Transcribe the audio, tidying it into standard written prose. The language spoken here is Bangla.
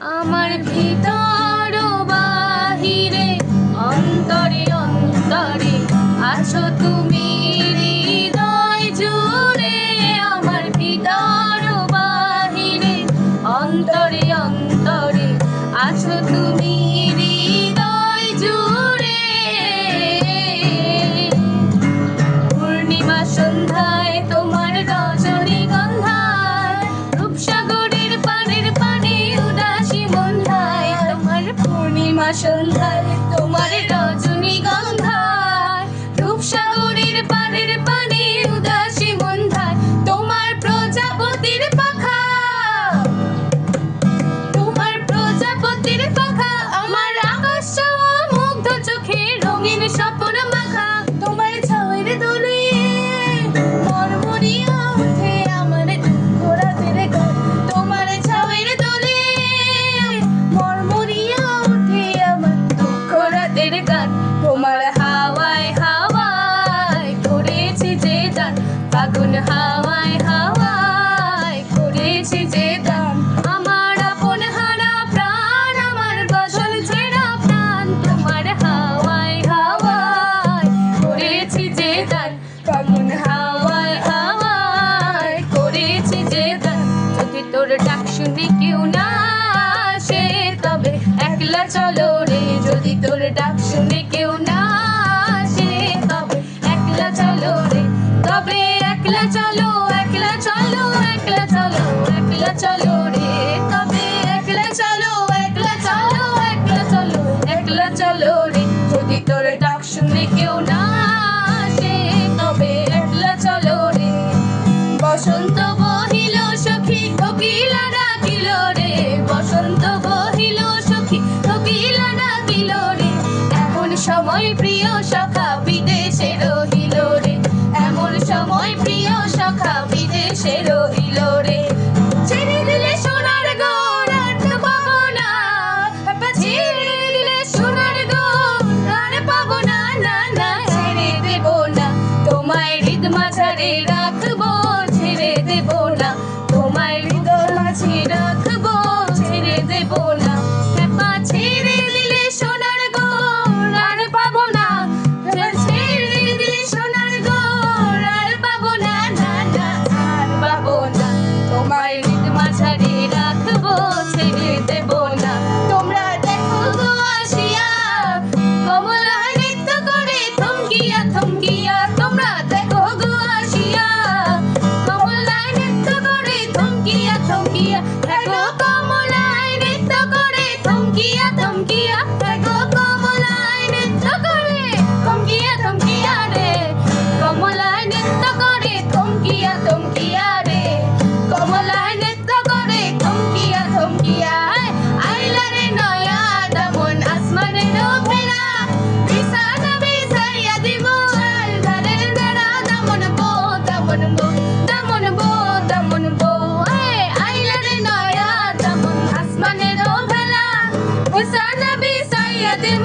আমার ভিতর ও বাহিরে, অন্তরে অন্তরে আছো তুমি হৃদয় জুড়ে। আমার ভিতর ও বাহিরে, অন্তরে অন্তরে আছো তুমি হৃদয় জুড়ে। পূর্ণিমা সন্ধ্যায় তোমার রজনীগন্ধায়, রূপসাগরের পাড়ের পানে উদাসী মন্ধায়। তোমার পূর্ণিমা সন্ধ্যায় তোমার রজনীগন্ধায়, রূপসাগরের পাড়ের পানে উদাসী মন্ধায়। তোমার প্রজাপতির পাখা, তোমার প্রজাপতির পাখা আমার আকাশ ছোঁয়া মুগ্ধ চোখে রঙিন স্বপ্ন মাখা। তোমার ছাওয়ের দোলে মরমরিয়া ওঠে আমার দুঃখ রাতের গান। তোমার ছাওয়ের দোলে মরমরিয়া ওঠে আমার দুঃখ রাতের গান। তোমার হাওয়ায় হাওয়ায় করেছি যে গান, ফাগুন হাওয়ায় হাওয়ায় করেছি যে গান। আমার আপন হারা প্রাণ, আমার গজল ছেঁড়া প্রাণ, তোমার হাওয়ায় হাওয়ায় করেছি যে গান, ফাগুন হাওয়ায় হাওয়ায় করেছি যে গান। যদি তোর ডাক শুনে কেউ না আসে তবে একলা চলো রে। যদি তোর ডাক শুনে কেউ না আসে তবে একলা চলো রে। তবে একলা চলো, একলা চলো, একলা চলো, একলা চলো রে। তবে একলা চলো, একলা চলো, একলা চলো, একলা চলো রে। যদি তোর ডাক শুনে কেউ না আসে তবে একলা চলো রে। বসন্ত বহিল সখী কোকিলা ডাকিল রে, বসন্ত বহিল সখী কোকিলা ডাকিল রে। এমন সময় প্রিয় সখা বিদেশে রহিল রে, এমন সময় প্রিয় সখা বিদেশে রহিল রে। ছেড়ে দিলে সোনার গড় আর তো পাবো না, ছেড়ে দিলে সোনার গড় আর পাবো না, না না ছেড়ে দেব না। তোমায় হৃদ মাঝারে রাখবো, ছেড়ে দেব না। তোমায় হৃদয় মাঝে রাখবো, ছেড়ে দেব না। হেপা ছেড়ে দিলে সোনার গড় আর পাবো না, ছেড়ে দিলে সোনার গড় আর পাবো না, না না আর পাবো না। তোমায় হৃদ মাঝারে রাখবো, ছেড়ে দেব না। তোমরা দেখো গো আসিয়া কমলায় নৃত্য করে থমকিয়া থমকিয়া। তোমরা দেখো গো আসিয়া কমলায় নৃত্য করে থমকিয়া থমকিয়া। দেখো কমলায় নৃত্য করে থমকিয়া থমকিয়া। দেখো কমলায় নৃত্য করে থমকিয়া থমকিয়া রে। কমলায় নৃত্য করে থমকিয়া থমকিয়া রে। কমলায় নৃত্য করে থমকিয়া থমকিয়া। আইলা রে নয়া দামন আসমানের ফেরা, বিছানা বিছাইয়া দিব ধারের বেড়া। দামন বো দামন বো, দামন বো দামন বো। আইলা রে নয়া দামন আসমানের ভেলা, বিছানা বিছাইয়া দিব